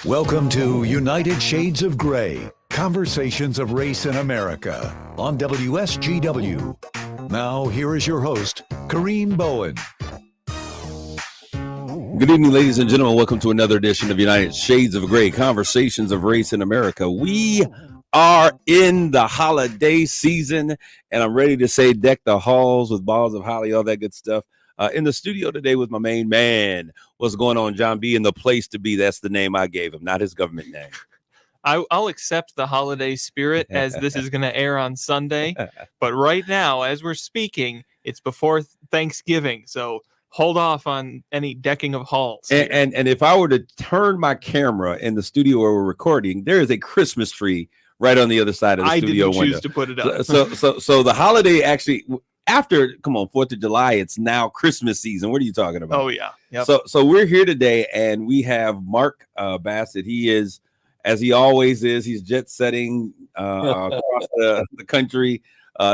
Welcome to United Shades of Gray, Conversations of Race in America on WSGW. Now, here is your host, Kareem Bowen. Good evening, ladies and gentlemen. Welcome to another edition of United Shades of Gray, Conversations of Race in America. We are in the holiday season, and I'm ready to say deck the halls with balls of holly, all that good stuff. In the studio today with my main man. What's going on, John B? In the place to be. That's the name I gave him, not his government name. I'll accept the holiday spirit as this is going to air on Sunday. But right now, as we're speaking, it's before Thanksgiving. So hold off on any decking of halls. And if I were to turn my camera in the studio where we're recording, there is a Christmas tree right on the other side of the studio window. I didn't choose to put it up. So the holiday actually... After, 4th of July, it's now Christmas season. What are you talking about? Oh, yeah. Yep. So we're here today, and we have Mark Bassett. He is, as he always is, he's jet setting across the country.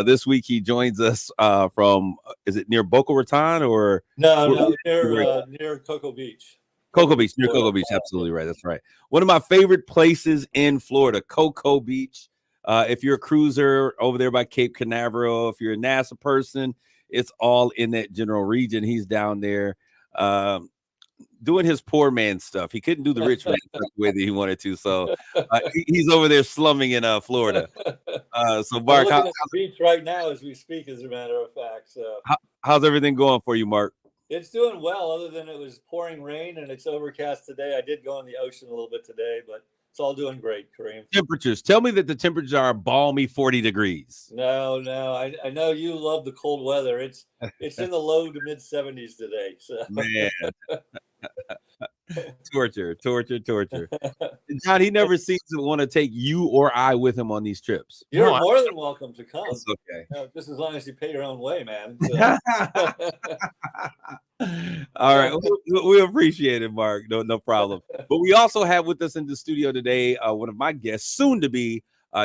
This week, he joins us from, is it near Boca Raton or? No, near Cocoa Beach. Cocoa Beach, near Cocoa Beach. Absolutely right. That's right. One of my favorite places in Florida, Cocoa Beach. If you're a cruiser over there by Cape Canaveral, if you're a NASA person, it's all in that general region. He's down there doing his poor man stuff. He couldn't do the rich man stuff the way that he wanted to. So he's over there slumming in Florida. So Mark, how's the beach right now as we speak, as a matter of fact. So how's everything going for you, Mark? It's doing well, other than it was pouring rain and it's overcast today. I did go in the ocean a little bit today, but it's all doing great, Kareem. Temperatures. Tell me that the temperatures are a balmy 40 degrees. No. I know you love the cold weather. It's in the low to mid 70s today. So. Man. Torture. John, he never seems to want to take you or I with him on these trips. You're more than welcome to come. That's okay. Just as long as you pay your own way, man. All right. We appreciate it, Mark. No problem. But we also have with us in the studio today one of my guests, soon to be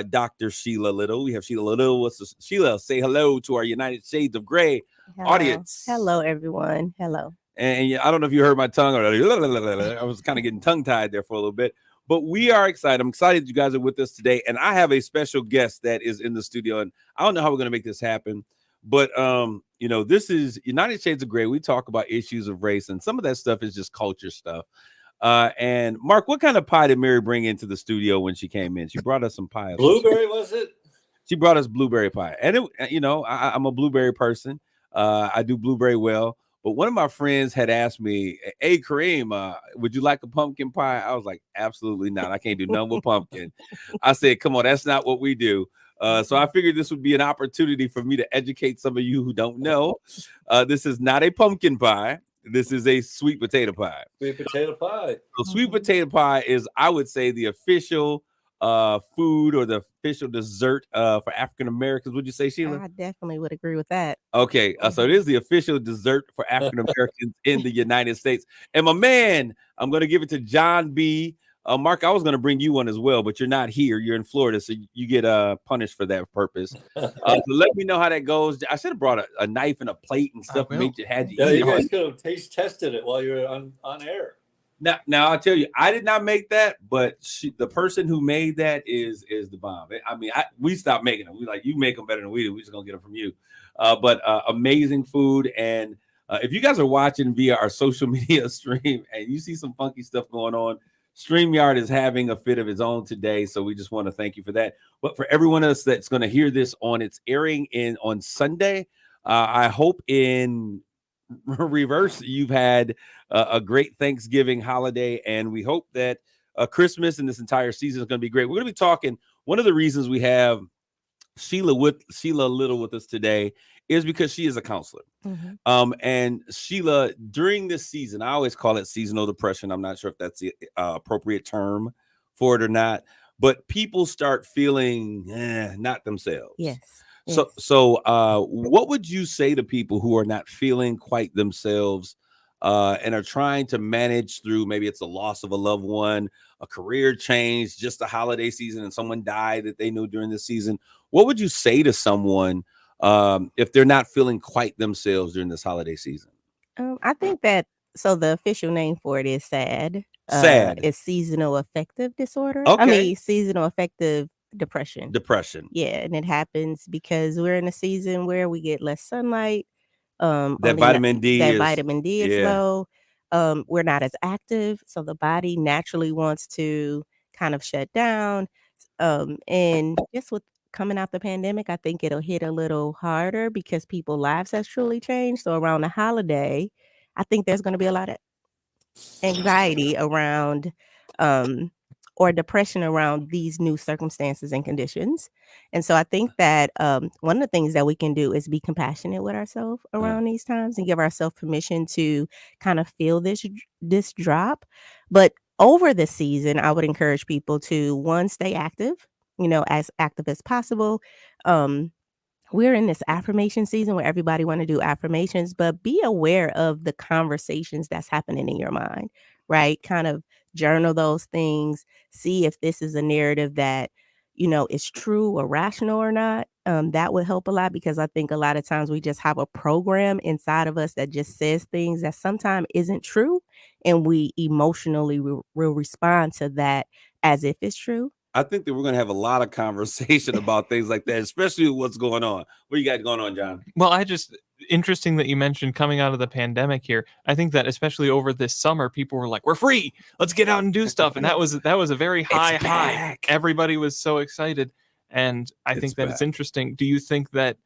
Dr. Sheila Little. We have Sheila Little. Sheila, say hello to our United Shades of Gray audience. Hello, everyone. Hello. And I don't know if you heard my tongue. I was kind of getting tongue-tied there for a little bit. But we are excited. I'm excited you guys are with us today. And I have a special guest that is in the studio. And I don't know how we're going to make this happen. But, this is United Shades of Gray. We talk about issues of race. And some of that stuff is just culture stuff. And, Mark, what kind of pie did Mary bring into the studio when she came in? She brought us some pie. Blueberry, was it? She brought us blueberry pie. And, I'm a blueberry person. I do blueberry well. But one of my friends had asked me, hey, Kareem, would you like a pumpkin pie? I was like, absolutely not. I can't do none with pumpkin. I said, come on, that's not what we do. So I figured this would be an opportunity for me to educate some of you who don't know. This is not a pumpkin pie. This is a sweet potato pie. Sweet potato pie. So sweet potato pie is, I would say, the official food or the official dessert for African Americans. Would you say, Sheila? I definitely would agree with that. Okay, so it is the official dessert for African Americans in the United States. And my man, I'm going to give it to John B. Mark, I was going to bring you one as well, but you're not here. You're in Florida, so you get punished for that purpose. So let me know how that goes. I should have brought a knife and a plate and stuff. You guys could have taste tested it while you were on air. Now I'll tell you, I did not make that, but the person who made that is the bomb. I mean, we stopped making them. We like, you make them better than we do. We're just gonna get them from you. But amazing food. And if you guys are watching via our social media stream and you see some funky stuff going on, StreamYard is having a fit of its own today. So we just want to thank you for that. But for everyone else that's going to hear this on its airing on Sunday, I hope in reverse you've had a great Thanksgiving holiday, and we hope that Christmas and this entire season is going to be great. We're going to be talking. One of the reasons we have Sheila Little with us today is because she is a counselor. Mm-hmm. And Sheila, during this season, I always call it seasonal depression. I'm not sure if that's the appropriate term for it or not, but people start feeling not themselves. Yes. So what would you say to people who are not feeling quite themselves and are trying to manage through, maybe it's a loss of a loved one, a career change, just a holiday season, and someone died that they knew during the season? What would you say to someone if they're not feeling quite themselves during this holiday season? I think that, so the official name for it is sad. Sad. It's seasonal affective disorder. I Okay. mean, seasonal affective depression. Depression. Yeah, and it happens because we're in a season where we get less sunlight. That vitamin D that is vitamin D is low. We're not as active, so the body naturally wants to kind of shut down. And just with coming out the pandemic, I think it'll hit a little harder because people's lives has truly changed. So around the holiday, I think there's going to be a lot of anxiety around or depression around these new circumstances and conditions. And so I think that one of the things that we can do is be compassionate with ourselves around these times and give ourselves permission to kind of feel this drop. But over the season, I would encourage people to one, stay active, as active as possible. We're in this affirmation season where everybody want to do affirmations, but be aware of the conversations that's happening in your mind, right? Kind of journal those things, see if this is a narrative that, is true or rational or not. That would help a lot because I think a lot of times we just have a program inside of us that just says things that sometimes isn't true. And we emotionally will respond to that as if it's true. I think that we're going to have a lot of conversation about things like that, especially with what's going on. What you got going on, John? Well, interesting that you mentioned coming out of the pandemic here. I think that especially over this summer, people were like, "We're free, let's get out and do stuff," and that was a very high. Everybody was so excited, and I think that it's interesting. Do you think that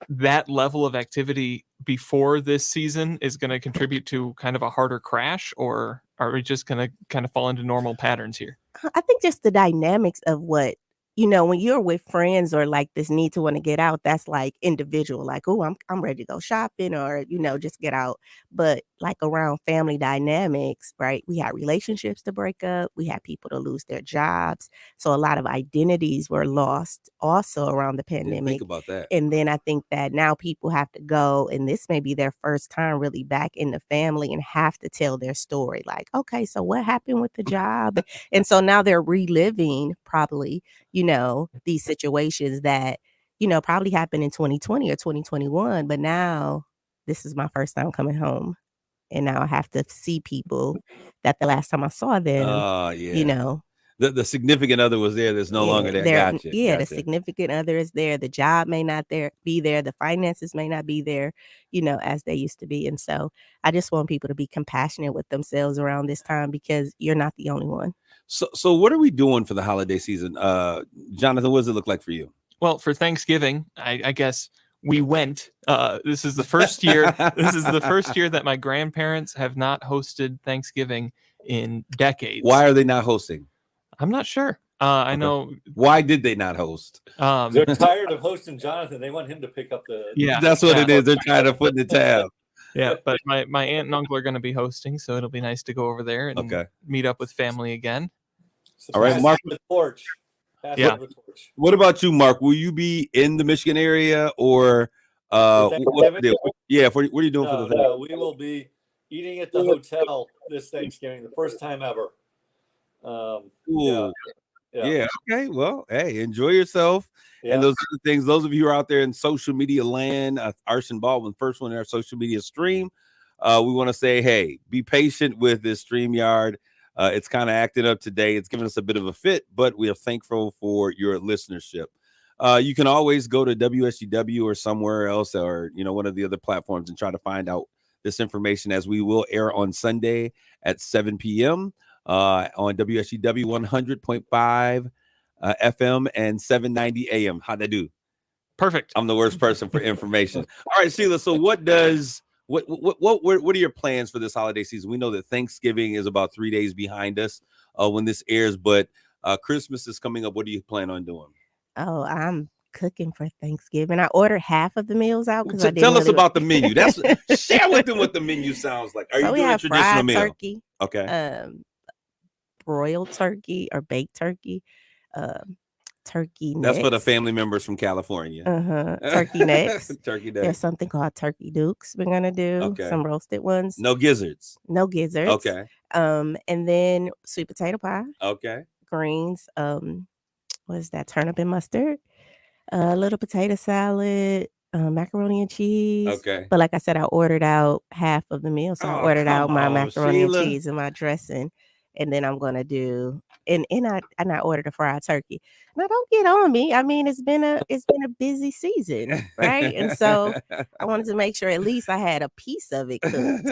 that level of activity before this season is going to contribute to kind of a harder crash, or are we just going to kind of fall into normal patterns here? I think just the dynamics of what, when you're with friends or like this need to want to get out, that's like individual, like, oh, I'm ready to go shopping or, just get out. But like around family dynamics, right? We had relationships to break up. We had people to lose their jobs. So a lot of identities were lost also around the Didn't pandemic. think about that. And then I think that now people have to go, and this may be their first time really back in the family and have to tell their story. Like, okay, so what happened with the job? And so now they're reliving probably, these situations that, probably happened in 2020 or 2021. But now this is my first time coming home. And now I have to see people that the last time I saw them, yeah. The significant other was there. That's no longer there. Gotcha. The significant other is there. The job may not be there. The finances may not be there, as they used to be. And so I just want people to be compassionate with themselves around this time because you're not the only one. So what are we doing for the holiday season? Jonathan, what does it look like for you? Well, for Thanksgiving, I guess we went. This is the first year. This is the first year that my grandparents have not hosted Thanksgiving in decades. Why are they not hosting? I'm not sure. I know. Why did they not host? They're tired of hosting Jonathan. They want him to pick up the. Yeah, that's what it is. They're tired of putting the tab. Yeah, but my aunt and uncle are going to be hosting, so it'll be nice to go over there and meet up with family again. So all right, Mark. The torch. The torch. What about you, Mark? Will you be in the Michigan area or? What are you doing for the? No, we will be eating at the hotel this Thanksgiving, the first time ever. Yeah. Okay. Well, hey, enjoy yourself. Yeah. And those other things. Those of you who are out there in social media land, Arson Baldwin, first one in our social media stream. We want to say, hey, be patient with this StreamYard. It's kind of acting up today. It's giving us a bit of a fit, but we are thankful for your listenership. You can always go to WSGW or somewhere else or, one of the other platforms and try to find out this information as we will air on Sunday at 7 p.m. On WSGW 100.5 FM and 790 AM. How'd I do? Perfect. I'm the worst person for information. All right, Sheila. So what are your plans for this holiday season? We know that Thanksgiving is about 3 days behind us when this airs, but Christmas is coming up. What do you plan on doing? Oh, I'm cooking for Thanksgiving. I ordered half of the meals out because tell us about the menu. That's share with them what the menu sounds like. Are you doing a traditional fried meal? Turkey, okay. Broiled turkey or baked turkey, turkey necks. That's for the family members from California. Turkey necks. Turkey necks. There's something called turkey dukes we're gonna do. Some roasted ones. No gizzards. Okay. And then sweet potato pie. Okay. Greens. What is that? Turnip and mustard. A little potato salad. Macaroni and cheese. Okay. But like I said, I ordered out half of the meal. So I Oh, ordered come out my on, macaroni and Sheila. cheese and my dressing. And then I'm gonna do and I ordered a fried turkey. Now don't get on me. I mean, it's been a busy season, right? And so I wanted to make sure at least I had a piece of it cooked.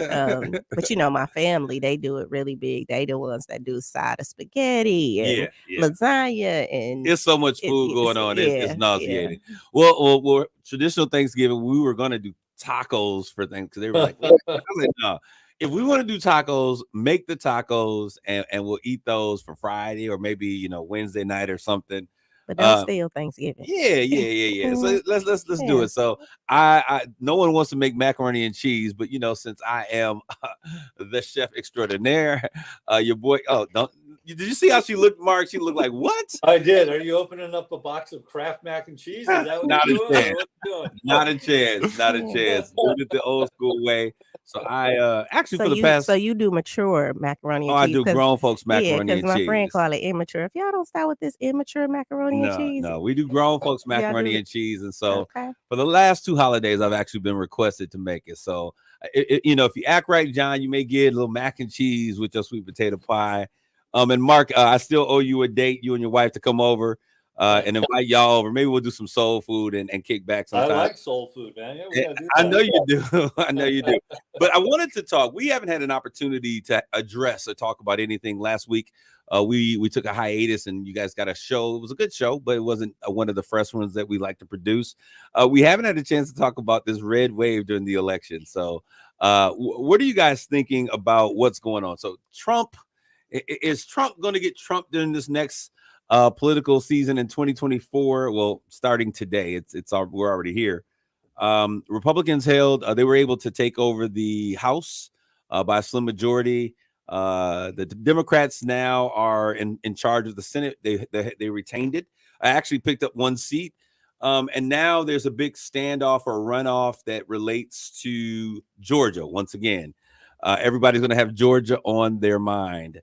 But my family, they do it really big. They the ones that do side of spaghetti and Yeah. lasagna and It's so much food going on. It's nauseating. Well, traditional Thanksgiving, we were going to do tacos for things because they were like, I'm like, no. If we want to do tacos, make the tacos and we'll eat those for Friday or maybe Wednesday night or something. But don't steal Thanksgiving. Yeah. So let's do it. So I no one wants to make macaroni and cheese, but since I am the chef extraordinaire, your boy. Oh, don't. Did you see how she looked, Mark? She looked like what? I did. Are you opening up a box of Kraft mac and cheese? Is that what Not you're a doing? chance. Or what you doing? Not a chance. Not a chance. Do it the old school way. So I actually for the past. So you do mature macaroni and I cheese? do grown folks macaroni because and my cheese. friend call it immature. If y'all don't start with this immature macaroni and cheese, No, we do grown folks y'all macaroni do and cheese, and so okay. for the last 2 holidays, I've actually been requested to make it. So, if you act right, John, you may get a little mac and cheese with your sweet potato pie. And Mark, I still owe you a date, you and your wife, to come over and invite y'all over. Maybe we'll do some soul food and kick back sometime. I like soul food, man. Yeah, we gotta do I that. know you do. I know you do. But I wanted to talk. We haven't had an opportunity to address or talk about anything last week. We took a hiatus and you guys got a show. It was a good show, but it wasn't one of the fresh ones that we like to produce. We haven't had a chance to talk about this red wave during the election. So what are you guys thinking about what's going on? So Trump, is Trump going to get Trump during this next political season in 2024? Well, starting today, we're already here. Republicans they were able to take over the House by a slim majority. The Democrats now are in charge of the Senate. They retained it. I actually picked up one seat. And now there's a big standoff or runoff that relates to Georgia. Once again, everybody's going to have Georgia on their mind.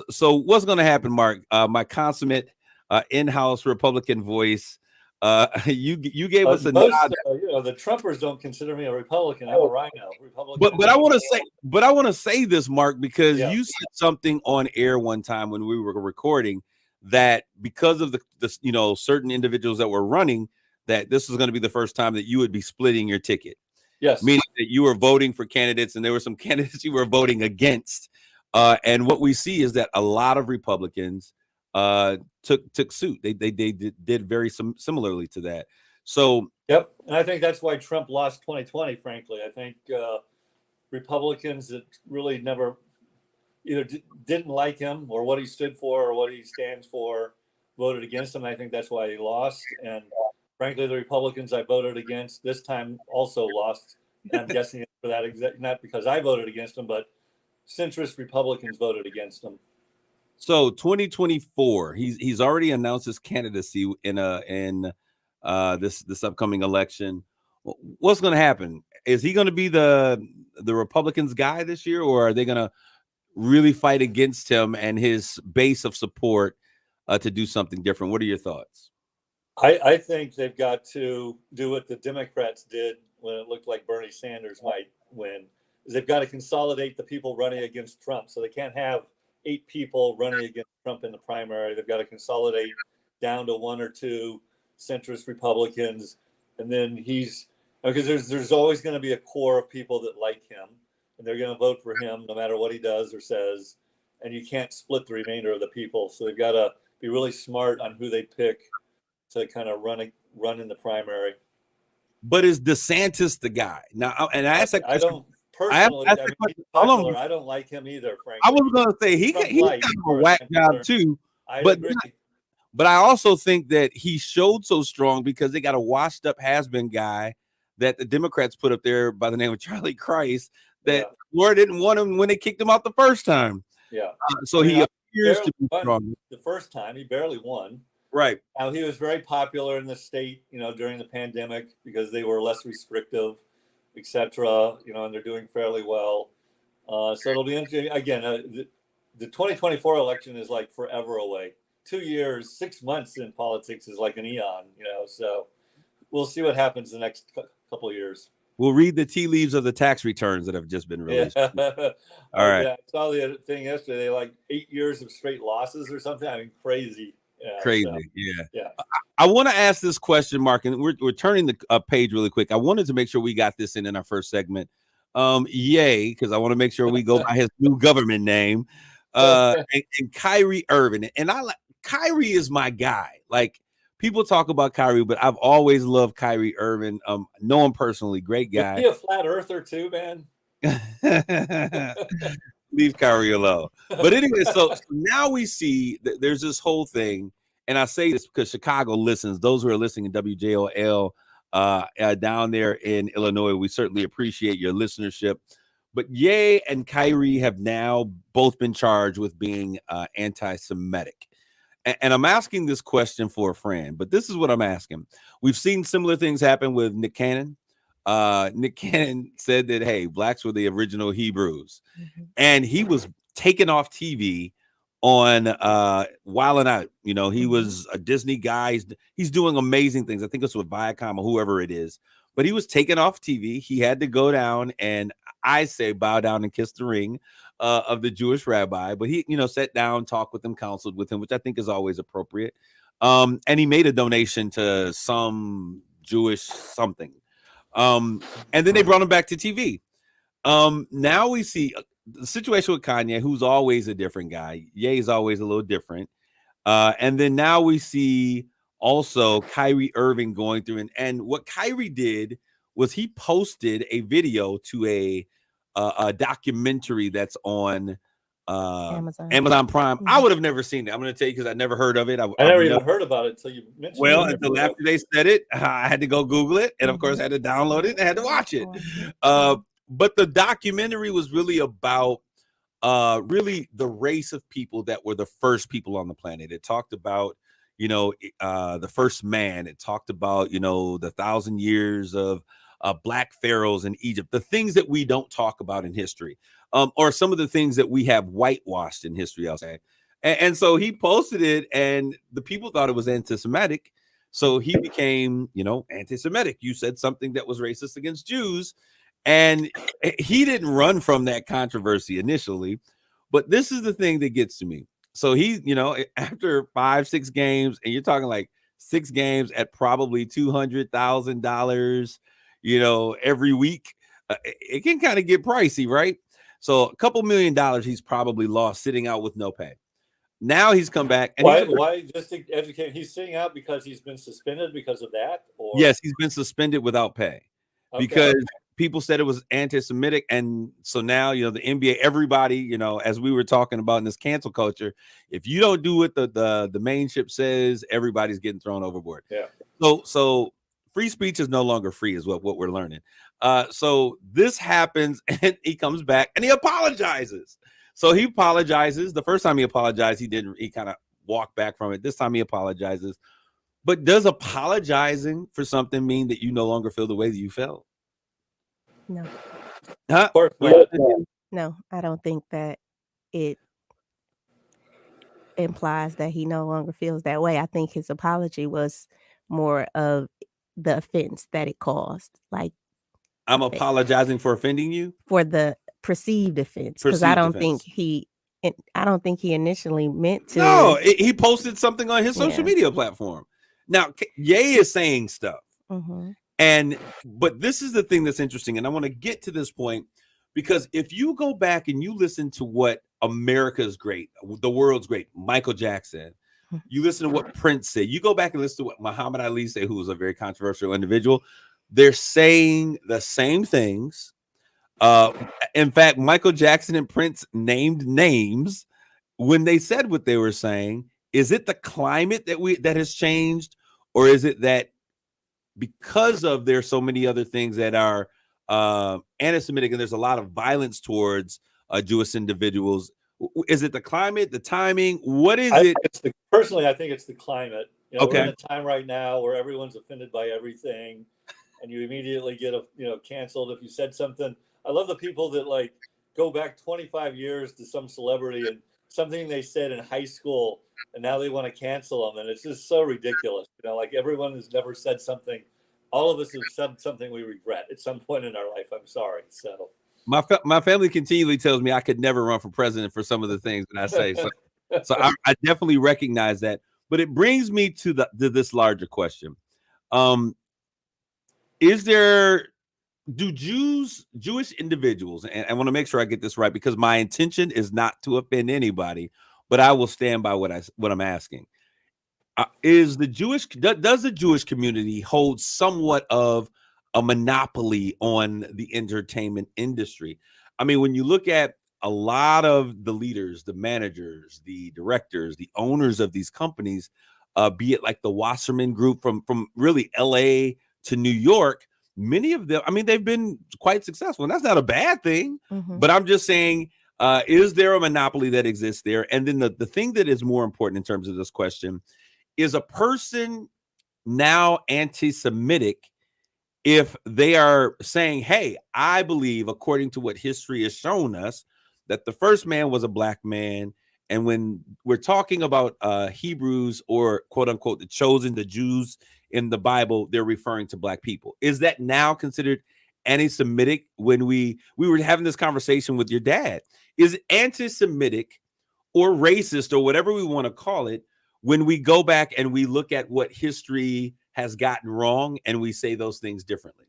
So what's going to happen, Mark? My consummate in-house Republican voice. You gave us a nod. The Trumpers don't consider me a Republican. I'm a rhino. Republican. But I want to say this, Mark, because you said something on air one time when we were recording that because of the certain individuals that were running, that this was going to be the first time that you would be splitting your ticket. Yes. Meaning that you were voting for candidates and there were some candidates you were voting against. And what we see is that a lot of Republicans took suit. They did very similarly to that. So yep, and I think that's why Trump lost 2020. Frankly, I think Republicans that really never either didn't like him or what he stood for or what he stands for voted against him. I think that's why he lost. And frankly, the Republicans I voted against this time also lost. And I'm guessing for that not because I voted against him, but centrist Republicans voted against him. So 2024, he's already announced his candidacy in this upcoming election. What's going to happen? Is he going to be the Republicans guy this year, or are they going to really fight against him and his base of support to do something different? What are your thoughts? I think they've got to do what the Democrats did when it looked like Bernie Sanders might win. They've got to consolidate the people running against Trump. So they can't have 8 people running against Trump in the primary. They've got to consolidate down to 1 or 2 centrist Republicans. And then because there's always going to be a core of people that like him and they're going to vote for him no matter what he does or says. And you can't split the remainder of the people. So they've got to be really smart on who they pick to kind of run in the primary. But is DeSantis the guy now? And I asked that question. I don't personally. I don't like him either. Frankly, I was going to say he's kind of a whack job too. But I also think that he showed so strong because they got a washed up has-been guy that the Democrats put up there by the name of Charlie Christ that Florida didn't want him when they kicked him out the first time. Yeah. So he appears to be strong. The first time he barely won. Right. Now he was very popular in the state, during the pandemic because they were less restrictive, etc. And they're doing fairly well. So it'll be interesting. Again, the 2024 election is like forever away. 2 years, 6 months in politics is like an eon. So we'll see what happens the next couple of years. We'll read the tea leaves of the tax returns that have just been released. Yeah. All right. Yeah, I saw the thing yesterday, like 8 years of straight losses or something. I mean, crazy. Yeah, Crazy. so, Yeah. yeah. I want to ask this question, Mark, and we're turning the page really quick. I wanted to make sure we got this in our first segment. Yay, because I want to make sure we go by his new government name. And Kyrie Irving. And I like Kyrie is my guy. Like, people talk about Kyrie, but I've always loved Kyrie Irving. Know him personally, great guy. Is he a flat earther too, man? Leave Kyrie alone. But anyway, so now we see that there's this whole thing, and I say this because Chicago listens. Those who are listening in WJOL down there in Illinois, we certainly appreciate your listenership. But Ye and Kyrie have now both been charged with being anti-Semitic. And I'm asking this question for a friend, but this is what I'm asking. We've seen similar things happen with Nick Cannon. Nick Cannon said that, hey, blacks were the original Hebrews. Mm-hmm. And he was taken off TV on Wildin' Out. You know, he was a Disney guy. He's doing amazing things. I think it's with Viacom or whoever it is. But he was taken off TV. He had to go down and, I say, bow down and kiss the ring of the Jewish rabbi. But he, sat down, talked with him, counseled with him, which I think is always appropriate. And he made a donation to some Jewish something. And then they brought him back to TV. Now we see the situation with Kanye, who's always a different guy. Ye is always a little different. And then now we see also Kyrie Irving going through. And what Kyrie did was he posted a video to a documentary that's on Amazon Prime. Mm-hmm. I would have never seen it. I'm going to tell you because I never heard of it. I never even heard about it until you mentioned it. Well, until after they said it, I had to go Google it. And of course, I had to download it and I had to watch it. But the documentary was really about really the race of people that were the first people on the planet. It talked about, the first man. It talked about, the 1,000 years of black pharaohs in Egypt, the things that we don't talk about in history, or some of the things that we have whitewashed in history, I'll say. And so he posted it and the people thought it was anti-Semitic. So he became, anti-Semitic. You said something that was racist against Jews. And he didn't run from that controversy initially. But this is the thing that gets to me. So he, after 5-6 games, and you're talking like 6 games at probably $200,000, every week, it can kind of get pricey, right? So a couple $1 million he's probably lost sitting out with no pay. Now he's come back. And why just to educate? He's sitting out because he's been suspended because of that? Or? Yes, he's been suspended without pay because people said it was anti-Semitic. And so now, the NBA, everybody, as we were talking about in this cancel culture, if you don't do what the main ship says, everybody's getting thrown overboard. Yeah. So free speech is no longer free is what we're learning. So this happens and he comes back and he apologizes. So he apologizes. The first time he apologized, he kind of walked back from it. This time he apologizes. But does apologizing for something mean that you no longer feel the way that you felt? No. Huh? No, I don't think that it implies that he no longer feels that way. I think his apology was more of the offense that it caused. Like, I'm apologizing for offending you? For the perceived offense. Because I don't think he initially meant to. No, he posted something on his social media platform. Now, Ye is saying stuff. Mm-hmm. But this is the thing that's interesting. And I want to get to this point because if you go back and you listen to what America's great, the world's great, Michael Jackson, you listen to what Prince said, you go back and listen to what Muhammad Ali said, who was a very controversial individual. They're saying the same things. In fact, Michael Jackson and Prince named names when they said what they were saying. Is it the climate that has changed, or is it that because of there's so many other things that are anti-Semitic and there's a lot of violence towards Jewish individuals? Is it the climate, the timing? What is it? Personally, I think it's the climate. Okay. We're in a time right now where everyone's offended by everything, and you immediately get canceled if you said something. I love the people that go back 25 years to some celebrity and something they said in high school, and now they want to cancel them, and it's just so ridiculous. Everyone has never said something all of us have said something we regret at some point in our life. I'm sorry. So My family continually tells me I could never run for president for some of the things that I say. So I definitely recognize that. But it brings me to this larger question. Do Jewish individuals, and I want to make sure I get this right because my intention is not to offend anybody, but I will stand by what I'm asking. Does the Jewish community hold somewhat of a monopoly on the entertainment industry? I mean, when you look at a lot of the leaders, the managers, the directors, the owners of these companies, be it like the Wasserman Group from really LA to New York, many of them, I mean, they've been quite successful, and that's not a bad thing. Mhm. But I'm just saying, is there a monopoly that exists there? And then the thing that is more important in terms of this question is a person now anti-Semitic if they are saying, hey, I believe, according to what history has shown us, that the first man was a black man. And when we're talking about Hebrews or quote unquote the chosen, the Jews in the Bible, they're referring to black people. Is that now considered anti-Semitic? When we were having this conversation with your dad, is it anti-Semitic or racist or whatever we want to call it when we go back and we look at what history has gotten wrong and we say those things differently?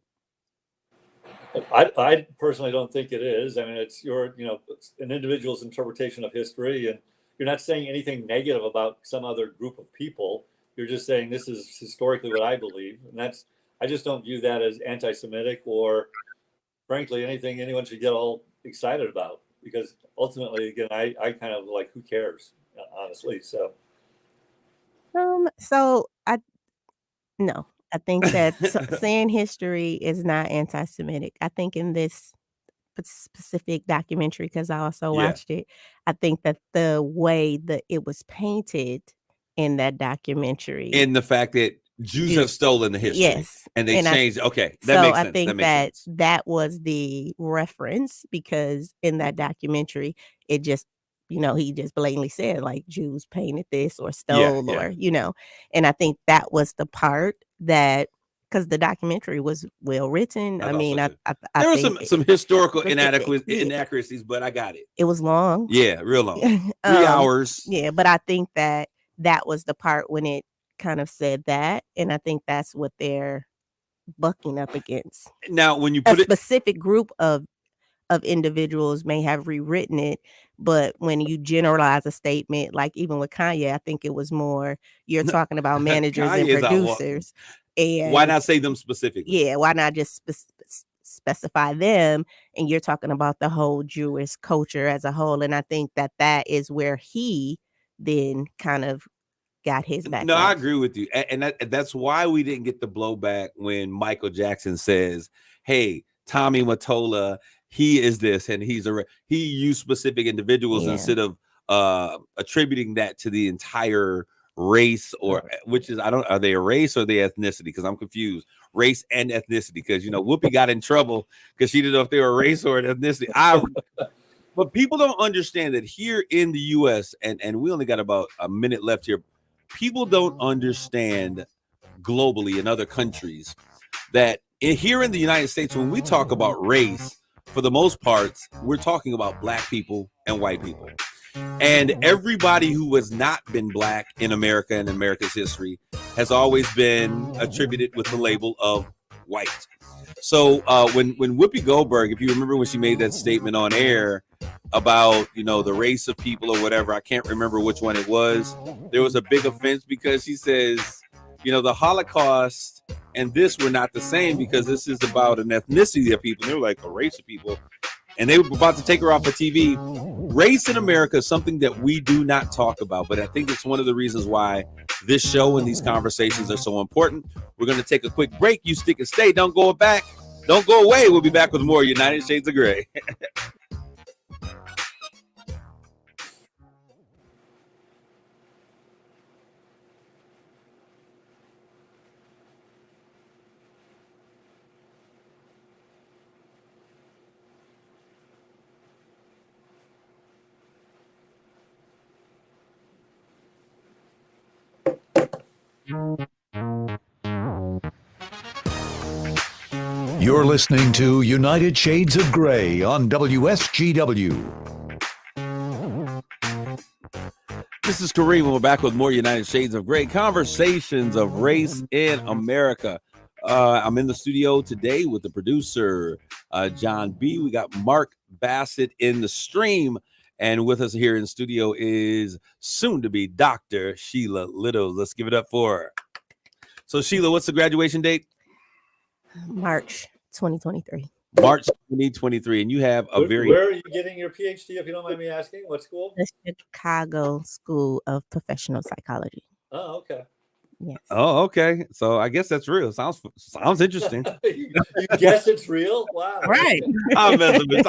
I personally don't think it is. I mean, it's it's an individual's interpretation of history, and you're not saying anything negative about some other group of people. You're just saying this is historically what I believe, and I just don't view that as anti-Semitic or, frankly, anything anyone should get all excited about. Because ultimately, again, I kind of like, who cares, honestly. So So no, I think that saying history is not anti-Semitic. I think in this specific documentary, because I also Yeah. watched it, I think that the way that it was painted in that documentary, In the fact that Jews have stolen the history, yes, and they and changed. Okay, that so makes I sense. think That makes sense. that was the reference because in that documentary, it just, he just blatantly said like Jews painted this or Yeah, stole yeah. or, and I think that was the part that because the documentary was well written. I I thought mean, so, I too. I, I There were think some historical yeah, inaccuracies, but I got it. it was long. Yeah, real long. 3 hours. Yeah, but I think that that was the part when it kind of said that, and I think that's what they're bucking up against. Now, when you A put it, specific group of individuals may have rewritten it, but when you generalize a statement, like even with Kanye, I think it was more you're talking about managers and Kanye is out. producers, Why and not say them specifically? yeah, why not just specify them? And you're talking about the whole Jewish culture as a whole, and I think that that is where he then kind of got his No, I backlash. agree with you, and that's why we didn't get the blowback when Michael Jackson says, "Hey, Tommy Mottola, he is this, and he used specific individuals Yeah. instead of attributing that to the entire race, or which is are they a race or the ethnicity? Because I'm confused. Race and ethnicity, because Whoopi got in trouble because she didn't know if they were a race or an ethnicity. But people don't understand that here in the U.S. and we only got about a minute left here. People don't understand globally in other countries that here in the United States, when we talk about race, for the most parts, we're talking about black people and white people. And everybody who has not been black in America and America's history has always been attributed with the label of white. So when Whoopi Goldberg, if you remember when she made that statement on air about the race of people or whatever, I can't remember which one it was, there was a big offense because she says the Holocaust and this were not the same because this is about an ethnicity of people. They were like a race of people, and they were about to take her off of TV. Race in America is something that we do not talk about, but I think it's one of the reasons why this show and these conversations are so important. We're going to take a quick break. You stick and stay. Don't go back. Don't go away. We'll be back with more United Shades of Gray. You're listening to United Shades of Gray on WSGW. This is Kareem, and we're back with more United Shades of Gray, conversations of race in America. I'm in the studio today with the producer, John B. We got Mark Bassett in the stream, and with us here in the studio is soon-to-be Dr. Sheila Little. Let's give it up for her. So, Sheila, what's the graduation date? March 2023. March 2023, and you have a very... Where are you getting your PhD, if you don't mind me asking? What school? The Chicago School of Professional Psychology. Oh, okay. Yes. Oh, okay. So I guess that's real. Sounds interesting. you guess it's real? Wow. Right. I'm messing with.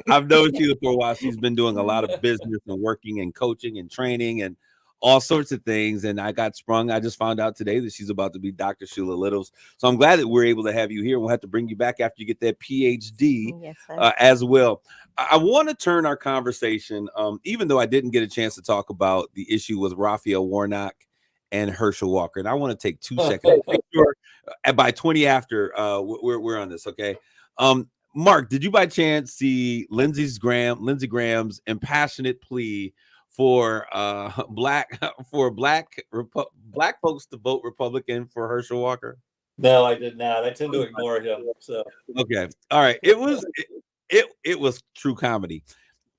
I've known Sheila for a while. She's been doing a lot of business and working and coaching and training and all sorts of things. And I got sprung. I just found out today that she's about to be Dr. Sheila Littles. So I'm glad that we're able to have you here. We'll have to bring you back after you get that PhD. Yes, sir. As well. I want to turn our conversation, even though I didn't get a chance to talk about the issue with Raphael Warnock and Herschel Walker. And I want to take 2 seconds. Make sure by 20 after we're on this, okay? Mark, did you by chance see Lindsey Graham's impassionate plea for black folks to vote Republican for Herschel Walker? No, I did not. I tend to ignore him. So okay, all right. It was true comedy.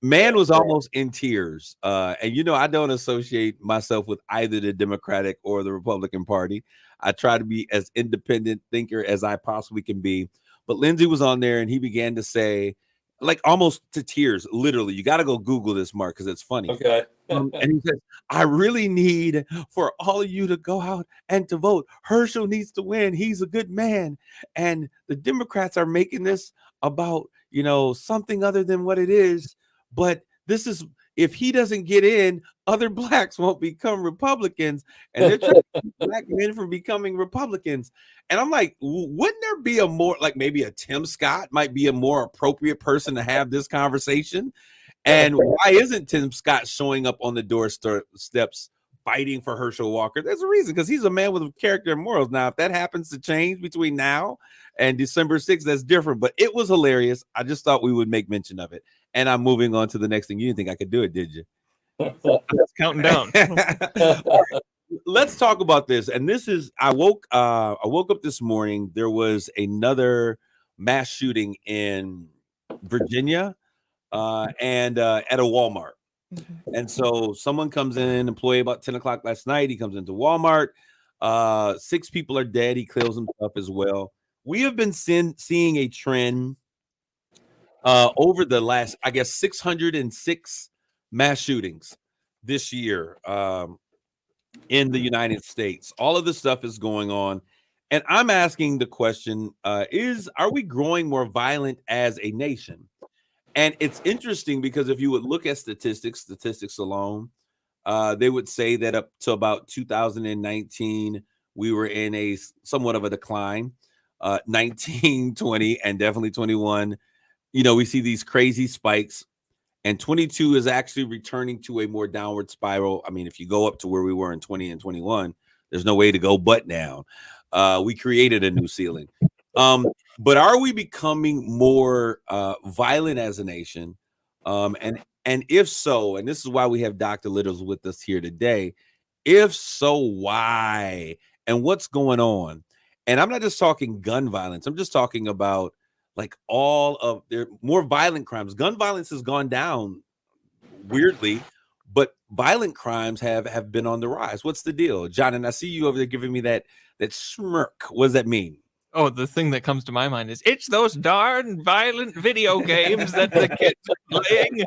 Man was almost in tears, and I don't associate myself with either the Democratic or the Republican Party. I try to be as independent thinker as I possibly can be. But Lindsey was on there, and he began to say, like almost to tears, literally. You got to go Google this, Mark, because it's funny. okay. And he says, I really need for all of you to go out and to vote. Herschel needs to win. He's a good man. And the Democrats are making this about, something other than what it is. But this is, if he doesn't get in, other blacks won't become Republicans. And they're trying to keep black men from becoming Republicans. And I'm like, wouldn't there be a more, like maybe a Tim Scott might be a more appropriate person to have this conversation? And why isn't Tim Scott showing up on the doorsteps fighting for Herschel Walker? There's a reason, because he's a man with character and morals. Now, if that happens to change between now and December 6th, that's different. But it was hilarious. I just thought we would make mention of it. And I'm moving on to the next thing. You didn't think I could do it, did you? It's counting down. Let's talk about this. And this is, I woke up this morning. There was another mass shooting in Virginia. And at a Walmart. And so someone comes in, employee about 10 o'clock last night. He comes into Walmart. 6 people are dead. He kills himself as well. We have been seeing a trend over the last, 606 mass shootings this year in the United States. All of this stuff is going on. And I'm asking the question, are we growing more violent as a nation? And it's interesting because if you would look at statistics alone, they would say that up to about 2019, we were in a somewhat of a decline. 19, 20, and definitely 21. We see these crazy spikes, and 22 is actually returning to a more downward spiral. I mean, if you go up to where we were in 20 and 21, there's no way to go but down. We created a new ceiling. But are we becoming more violent as a nation? And if so, and this is why we have Dr. Littles with us here today. If so, why? And what's going on? And I'm not just talking gun violence. I'm just talking about like all of their more violent crimes. Gun violence has gone down weirdly, but violent crimes have been on the rise. What's the deal, John? And I see you over there giving me that smirk. What does that mean? Oh, the thing that comes to my mind is it's those darn violent video games that the kids are playing.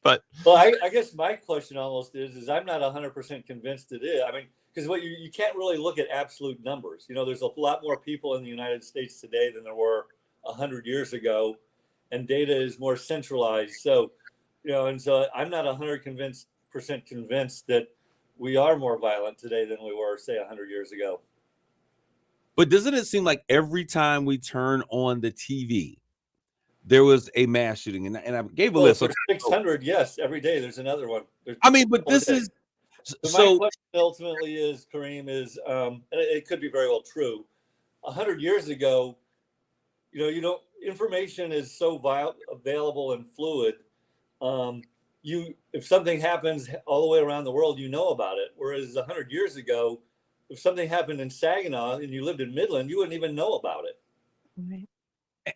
But well, I guess my question almost is I'm not 100% convinced it is. I mean, because what you can't really look at absolute numbers. There's a lot more people in the United States today than there were 100 years ago, and data is more centralized. So, and so I'm not 100% convinced that we are more violent today than we were, say, 100 years ago. But doesn't it seem like every time we turn on the TV, there was a mass shooting? And I gave a list. For 600, yes, every day there's another one. But this is... So my question ultimately is, Kareem, is, and it could be very well true, 100 years ago, information is so available and fluid. If something happens all the way around the world, you know about it. Whereas 100 years ago, if something happened in Saginaw and you lived in Midland, you wouldn't even know about it. Right.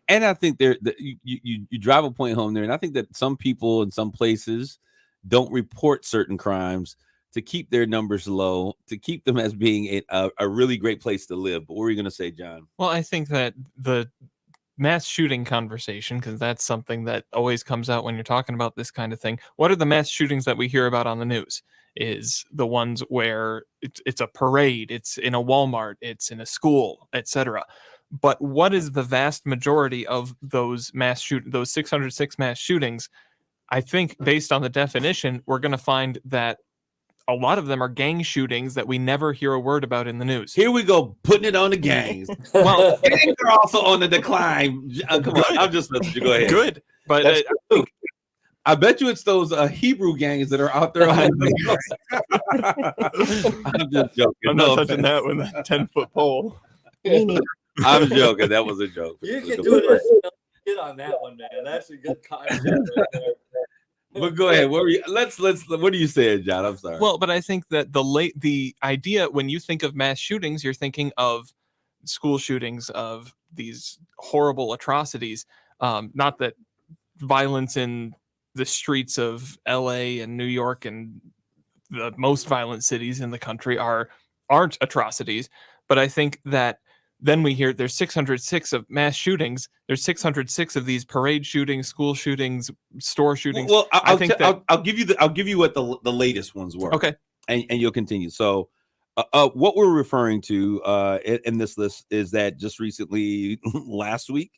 And I think you drive a point home there, and I think that some people in some places don't report certain crimes to keep their numbers low, to keep them as being a really great place to live. But what were you going to say, John? Well, I think that the mass shooting conversation, because that's something that always comes out when you're talking about this kind of thing. What are the mass shootings that we hear about on the news? Is the ones where it's a parade, it's in a Walmart, it's in a school, etc. But what is the vast majority of those those 606 mass shootings? I think based on the definition, we're going to find that a lot of them are gang shootings that we never hear a word about in the news. Here we go, putting it on the gangs. Well, gangs are also on the decline. Come on, I'm just letting you go ahead. Good, but I bet you it's those Hebrew gangs that are out there. I'm just joking. I'm not touching that with a 10-foot pole. I'm joking. That was a joke. You can do it. Get on that one, man. That's a good concept right there. But go ahead. What were you, let's. What are you saying, John? I'm sorry. Well, but I think that the idea when you think of mass shootings, you're thinking of school shootings, of these horrible atrocities. Not that violence in the streets of LA and New York and the most violent cities in the country aren't atrocities, but I think that then we hear there's 606 of mass shootings. There's 606 of these parade shootings, school shootings, store shootings. Well, I'll give you what the latest ones were. Okay, and you'll continue. So, what we're referring to in this list is that just recently, last week,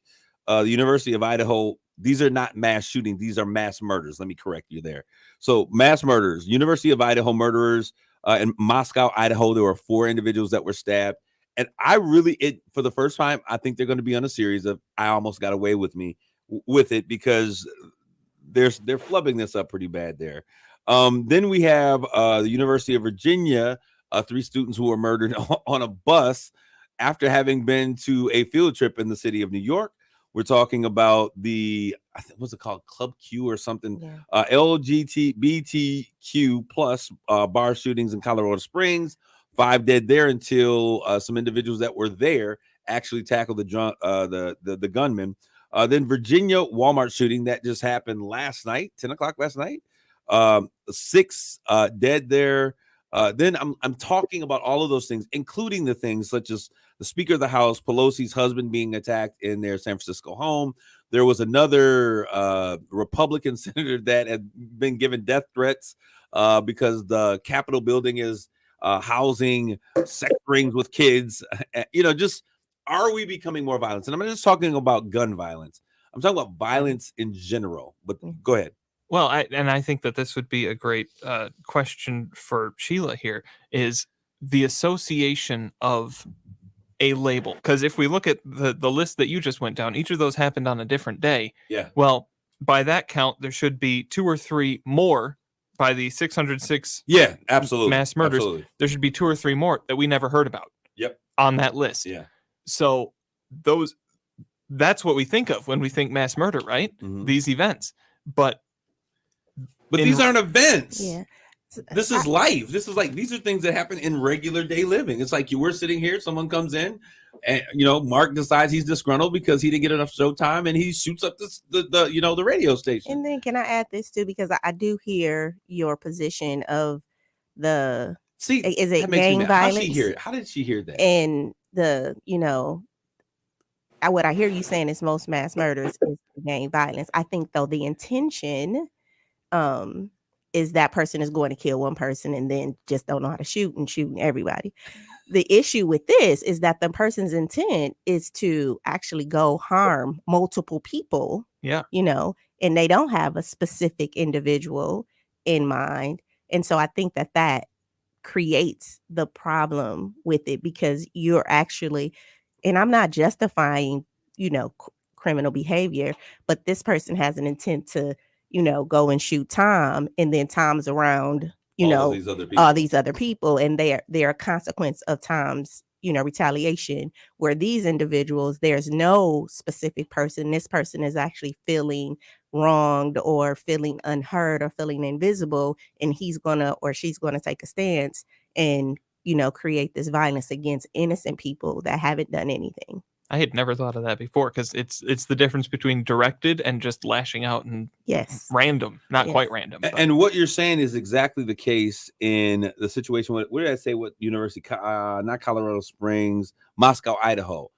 the University of Idaho. These are not mass shootings; these are mass murders. Let me correct you there. So, mass murders. University of Idaho murderers in Moscow, Idaho. There were 4 individuals that were stabbed. And for the first time, I think they're going to be on a series of I Almost Got Away with it because they're flubbing this up pretty bad there. Then we have the University of Virginia, 3 students who were murdered on a bus after having been to a field trip in the city of New York. We're talking about what's it called? Club Q or something. Yeah. LGBTQ plus bar shootings in Colorado Springs. 5 dead there until some individuals that were there actually tackled the gunman. Then Virginia Walmart shooting that just happened last night, 10 o'clock last night. 6 dead there. Then I'm talking about all of those things, including the things such as the Speaker of the House, Pelosi's husband being attacked in their San Francisco home. There was another Republican senator that had been given death threats because the Capitol building is housing sex rings with kids. Just are we becoming more violent? And I'm not just talking about gun violence. I'm talking about violence in general. But go ahead. Well, I think that this would be a great question for Sheila here, is the association of a label. Because if we look at the list that you just went down, each of those happened on a different day. Yeah. Well, by that count, there should be 2 or 3 more by the 606 absolutely. mass murders. Absolutely. There should be 2 or 3 more that we never heard about. Yep. On that list. Yeah. So that's what we think of when we think mass murder, right? Mm-hmm. These events. But these aren't events. Yeah. This is life. These are things that happen in regular day living. It's like we're sitting here, someone comes in, and Mark decides he's disgruntled because he didn't get enough showtime, and he shoots up the radio station. And then can I add this too, because I do hear your position of is it gang violence? How did she hear that? And what I hear you saying is most mass murders is gang violence. I think though the intention is that person is going to kill one person and then just don't know how to shoot and shooting everybody. The issue with this is that the person's intent is to actually go harm multiple people. Yeah. And they don't have a specific individual in mind. And so I think that creates the problem with it, because you're actually, and I'm not justifying, criminal behavior, but this person has an intent to go and shoot Tom, and then Tom's around, all these other people, and they're a consequence of Tom's retaliation, where these individuals, there's no specific person. This person is actually feeling wronged or feeling unheard or feeling invisible, and he's gonna or she's gonna take a stance and create this violence against innocent people that haven't done anything. I had never thought of that before, because it's the difference between directed and just lashing out and Yes. random, not Yes. quite random. But And what you're saying is exactly the case in the situation. What did I say? What university? Not Colorado Springs, Moscow, Idaho.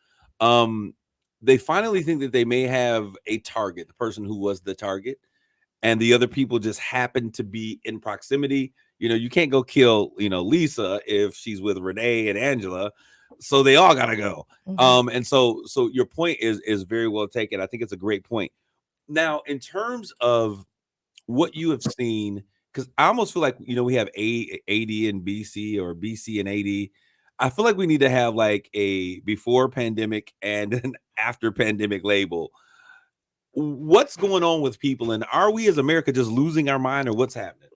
They finally think that they may have a target, the person who was the target, and the other people just happen to be in proximity. You can't go kill, Lisa if she's with Renee and Angela. So they all gotta go. Mhm. And so your point is very well taken. I think it's a great point. Now, in terms of what you have seen, because I almost feel like we have AD and BC, or BC and AD. I feel like we need to have like a before pandemic and an after pandemic label. What's going on with people, and are we as America just losing our mind, or what's happening?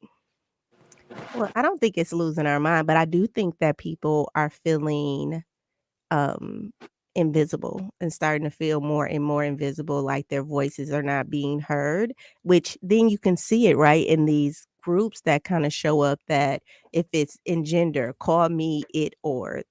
Well, I don't think it's losing our mind, but I do think that people are feeling um invisible and starting to feel more and more invisible, like their voices are not being heard, which then you can see it right in these groups that kind of show up, that if it's in gender, call me it or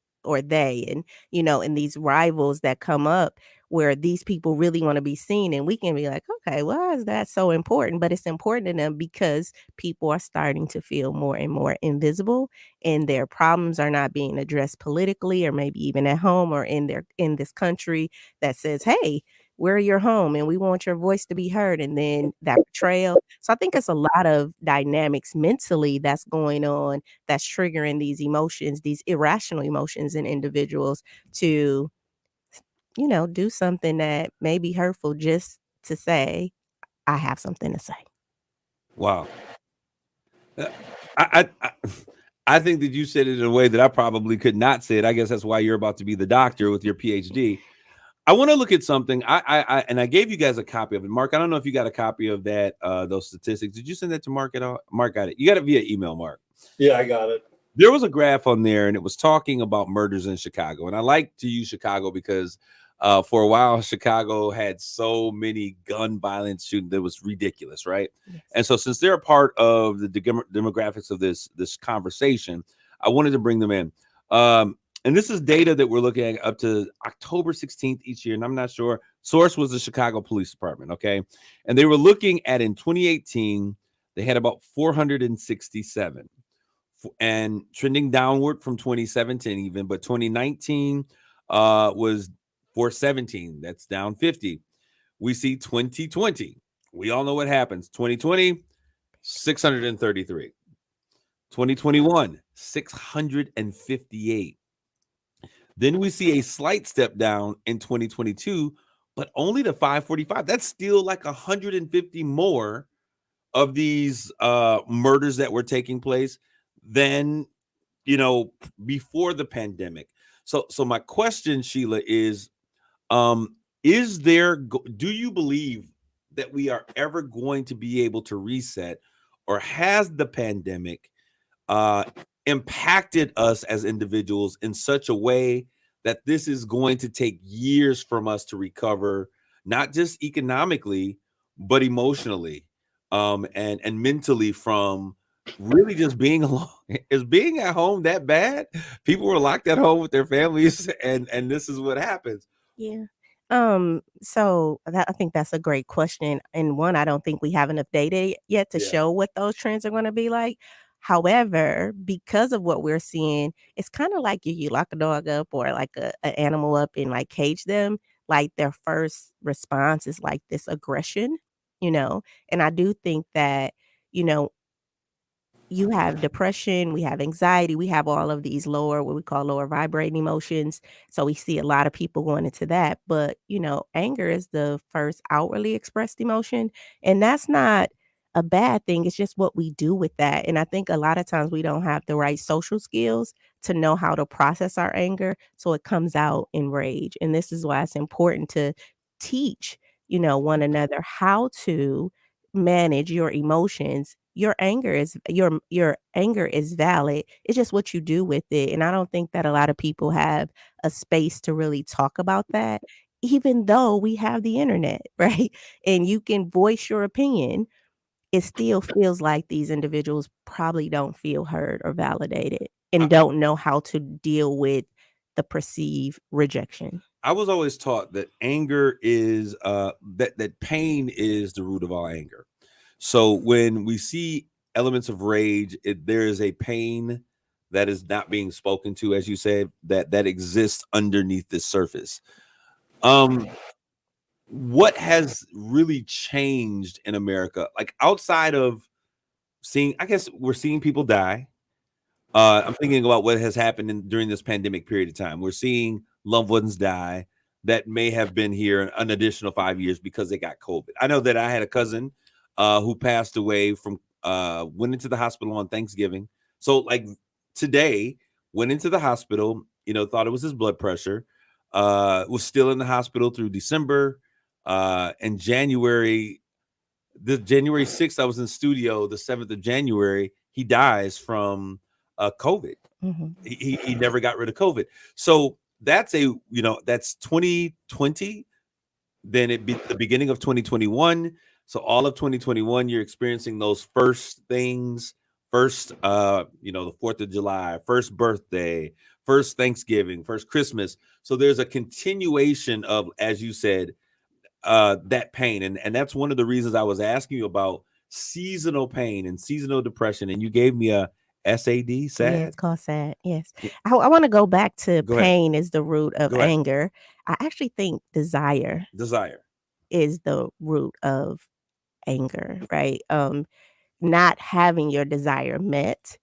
they, and and these rivals that come up where these people really want to be seen, and we can be like, okay, why is that so important? But it's important to them because people are starting to feel more and more invisible, and their problems are not being addressed politically, or maybe even at home or in this country that says, hey, we're your home and we want your voice to be heard, and then that betrayal. So I think it's a lot of dynamics mentally that's going on, that's triggering these emotions, these irrational emotions in individuals to do something that may be hurtful, just to say, I have something to say. Wow. Uh, I I think that you said it in a way that I probably could not say it. I guess that's why you're about to be the doctor with your PhD. I want to look at something. And I gave you guys a copy of it. Mark, I don't know if you got a copy of that, those statistics. Did you send that to Mark at all? Mark got it. You got it via email, Mark. Yeah, I got it. There was a graph on there, and it was talking about murders in Chicago. And I like to use Chicago because for a while, Chicago had so many gun violence shooting that was ridiculous, right? Yes. And so, since they're a part of the demographics of this conversation, I wanted to bring them in. And this is data that we're looking at up to October 16th each year. And I'm not sure. Source was the Chicago Police Department, okay? And they were looking at, in 2018, they had about 467. And trending downward from 2017 even, but 2019 was 417. That's down 50. We see 2020. We all know what happens. 2020, 633. 2021, 658. Then we see a slight step down in 2022, but only to 545. That's still like 150 more of these murders that were taking place than before the pandemic. So my question, Sheila, is do you believe that we are ever going to be able to reset, or has the pandemic impacted us as individuals in such a way that this is going to take years from us to recover, not just economically, but emotionally, and mentally, from really just being alone? Is being at home that bad? People were locked at home with their families, and this is what happens. Yeah. So I think that's a great question. And one, I don't think we have enough data yet to Yeah. show what those trends are going to be like. However, because of what we're seeing, it's kind of like you lock a dog up or like an animal up and like cage them, like their first response is like this aggression, you know? And I do think that, you know, you have depression, we have anxiety, we have all of these what we call lower vibrating emotions. So we see a lot of people going into that. But, anger is the first outwardly expressed emotion. And that's not a bad thing. It's just what we do with that. And I think a lot of times we don't have the right social skills to know how to process our anger. So it comes out in rage. And this is why it's important to teach, one another how to manage your emotions your anger is valid. It's just what you do with it. And I don't think that a lot of people have a space to really talk about that, even though we have the internet, right? And you can voice your opinion. It still feels like these individuals probably don't feel heard or validated and don't know how to deal with the perceived rejection. I was always taught that anger is that pain is the root of all anger. So when we see elements of rage, there is a pain that is not being spoken to, as you said, that exists underneath the surface. What has really changed in America, like outside of seeing? I guess we're seeing people die. I'm thinking about what has happened during this pandemic period of time. We're seeing loved ones die that may have been here an additional 5 years because they got COVID. I know that I had a cousin who passed away from went into the hospital on Thanksgiving. So like today, went into the hospital, thought it was his blood pressure, was still in the hospital through December. And January 6th, I was in studio. The 7th of January, he dies from COVID. Mm-hmm. He never got rid of COVID. So that's that's 2020. Then it be the beginning of 2021. So all of 2021, you're experiencing those first things. First, the 4th of July, first birthday, first Thanksgiving, first Christmas. So there's a continuation of, as you said, that pain. And that's one of the reasons I was asking you about seasonal pain and seasonal depression. And you gave me a SAD, sad. Yeah, it's called sad. Yes. I want to go back to Go ahead. pain is the root of Go ahead. anger. I actually think desire is the root of anger, right? Not having your desire met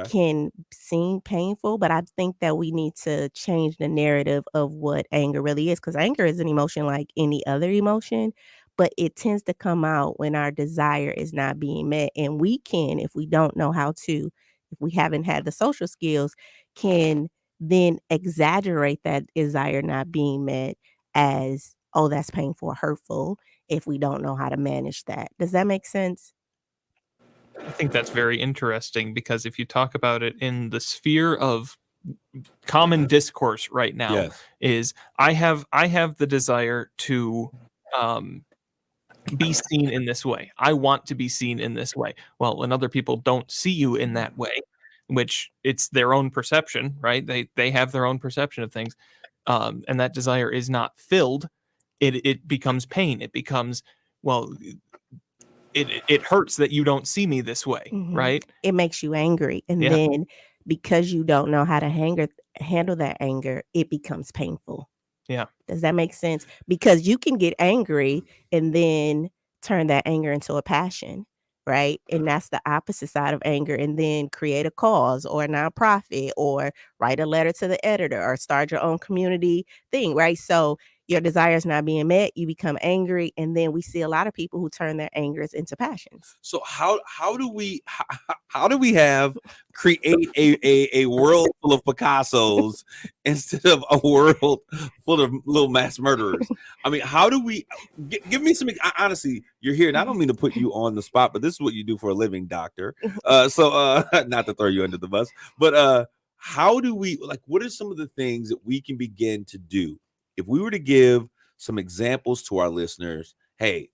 can seem painful, but I think that we need to change the narrative of what anger really is, because anger is an emotion like any other emotion, but it tends to come out when our desire is not being met. And we can, if we don't know how to, if we haven't had the social skills, can then exaggerate that desire not being met as, oh, that's painful or hurtful, if we don't know how to manage that. Does that make sense? I think that's very interesting, because if you talk about it in the sphere of common discourse right now, Yes. is I have the desire to be seen in this way. I want to be seen in this way. Well, when other people don't see you in that way, which it's their own perception, right? They have their own perception of things, and that desire is not filled, it becomes pain. It becomes, well, it hurts that you don't see me this way, right? It makes you angry. And then because you don't know how to handle that anger, it becomes painful. Yeah. Does that make sense? Because you can get angry and then turn that anger into a passion, right? And that's the opposite side of anger. And then create a cause or a nonprofit or write a letter to the editor or start your own community thing, right? So your desire is not being met, you become angry, and then we see a lot of people who turn their angers into passions. So how do we have create a world full of Picassos instead of a world full of little mass murderers? I mean, how do we give me some? Honestly, you're here, and I don't mean to put you on the spot, but this is what you do for a living, doctor. So not to throw you under the bus, but how do we, like, what are some of the things that we can begin to do if we were to give some examples to our listeners? Hey,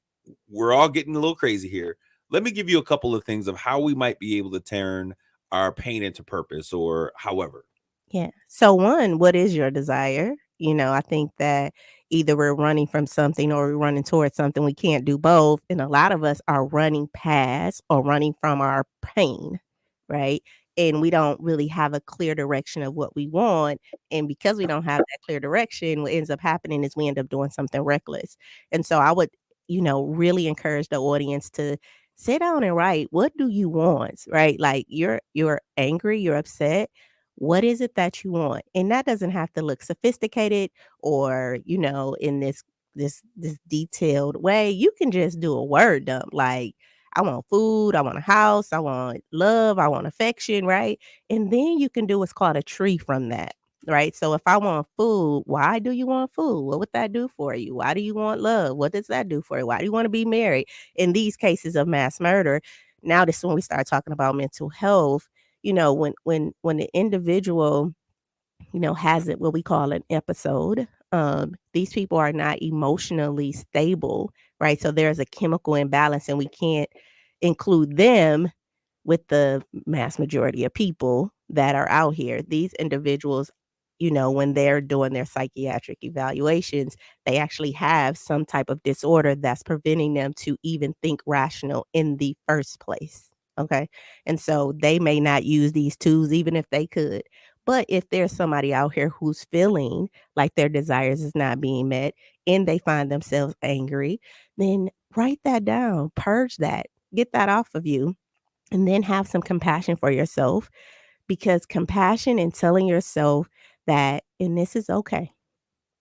we're all getting a little crazy here. Let me give you a couple of things of how we might be able to turn our pain into purpose, or however. Yeah. So one, what is your desire? I think that either we're running from something or we're running towards something. We can't do both. And a lot of us are running past or running from our pain, right? And we don't really have a clear direction of what we want. And because we don't have that clear direction, what ends up happening is we end up doing something reckless. And so I would, really encourage the audience to sit down and write, what do you want, right? Like you're angry, you're upset. What is it that you want? And that doesn't have to look sophisticated or, in this detailed way. You can just do a word dump. Like, I want food, I want a house, I want love, I want affection, right? And then you can do what's called a tree from that, right? So if I want food, why do you want food? What would that do for you? Why do you want love? What does that do for you? Why do you want to be married? In these cases of mass murder, now this is when we start talking about mental health. You know, when the individual, you know, has it what we call an episode. These people are not emotionally stable, right? So there's a chemical imbalance, and we can't include them with the mass majority of people that are out here. These individuals, you know, when they're doing their psychiatric evaluations, they actually have some type of disorder that's preventing them to even think rational in the first place. Okay. And so they may not use these tools even if they could. But if there's somebody out here who's feeling like their desires is not being met and they find themselves angry, then write that down, purge that, get that off of you, and then have some compassion for yourself, because compassion and telling yourself that, and this is okay,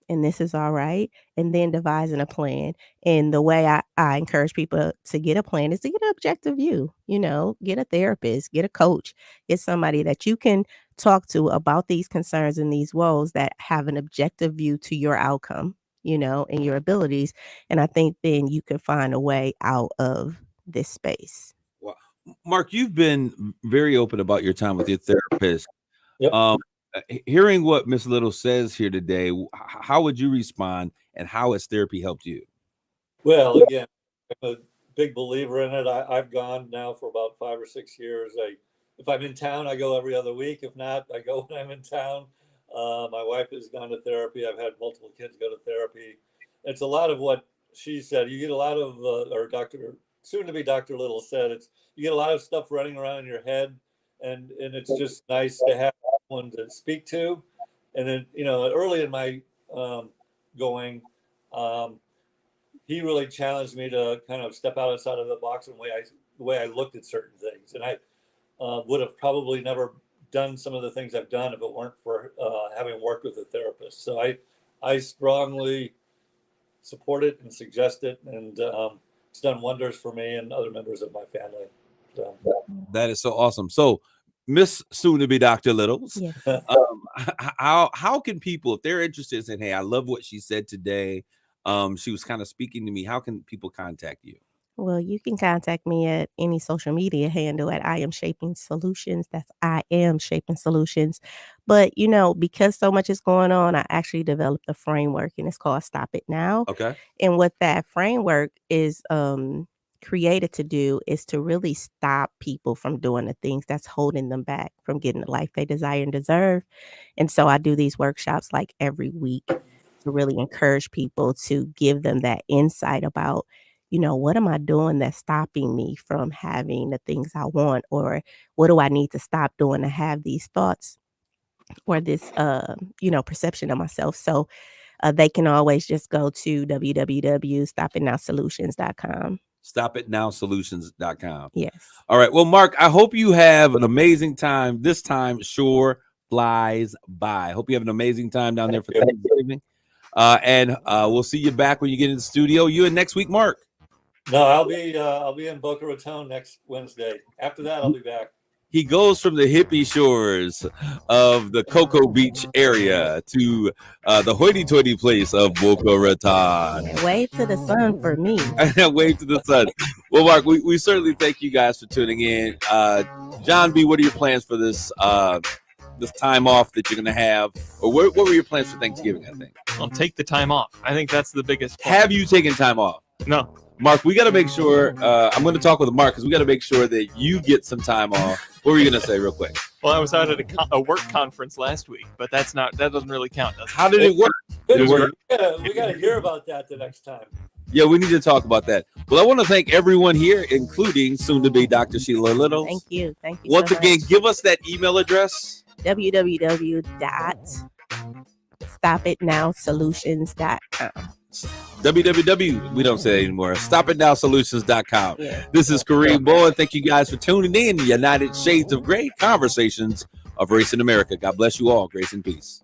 and this is all right, and then devising a plan. And the way I encourage people to get a plan is to get an objective view, you know, get a therapist, get a coach, get somebody that you can talk to about these concerns and these woes that have an objective view to your outcome, you know, and your abilities. And I think then you can find a way out of this space. Well, Mark, you've been very open about your time with your therapist. Yep. Hearing what Miss Little says here today, how would you respond, and how has therapy helped you? Well, again, I'm a big believer in it. I've gone now for about 5 or 6 years. If I'm in town, I go every other week. If not, I go when I'm in town. My wife has gone to therapy. I've had multiple kids go to therapy. It's a lot of what she said. You get a lot of, or soon to be Dr. Little said, you get a lot of stuff running around in your head, and it's just nice to have one to speak to. And then, you know, early in my going, he really challenged me to kind of step outside of the box in the way I looked at certain things. And I would have probably never done some of the things I've done if it weren't for having worked with a therapist. So I strongly support it and suggest it, and it's done wonders for me and other members of my family. So. That is so awesome. So, Miss soon to be Dr. Littles, Yes. how can people, if they're interested, in saying, hey, I love what she said today, she was kind of speaking to me, how can people contact you? Well, you can contact me at any social media handle at I Am Shaping Solutions. That's I Am Shaping Solutions. But, you know, because so much is going on, I actually developed a framework, and it's called Stop It Now. Okay. And what that framework is created to do is to really stop people from doing the things that's holding them back from getting the life they desire and deserve. And so I do these workshops like every week to really encourage people, to give them that insight about, you know, what am I doing that's stopping me from having the things I want? Or what do I need to stop doing to have these thoughts or this, you know, perception of myself? So they can always just go to www.stopitnowsolutions.com. Stopitnowsolutions.com. Yes. All right. Well, Mark, I hope you have an amazing time. This time sure flies by. Hope you have an amazing time down there for Thanksgiving. And we'll see you back when you get in the studio. You and next week, Mark. No, I'll be in Boca Raton next Wednesday. After that, I'll be back. He goes from the hippie shores of the Cocoa Beach area to the hoity-toity place of Boca Raton. Wave to the sun for me. Wave to the sun. Well, Mark, we certainly thank you guys for tuning in. John B., what are your plans for this this time off that you're going to have? Or what were your plans for Thanksgiving, I think? I'll take the time off. I think that's the biggest part. Have you taken time off? No. Mark, we got to make sure, I'm going to talk with Mark because we got to make sure that you get some time off. What were you going to say real quick? Well, I was out at a work conference last week, but that doesn't really count, does it? How did it work? Did it work? We got to hear about that the next time. Yeah, we need to talk about that. Well, I want to thank everyone here, including soon-to-be Dr. Sheila Little. Thank you. Thank you. Once so again, much. give us that email address. www.stopitnowsolutions.com. We don't say it anymore. Stopitnowsolutions.com. Yeah. This is Kareem Bowen. Thank you guys for tuning in. United Shades of Gray, conversations of race in America. God bless you all. Grace and peace.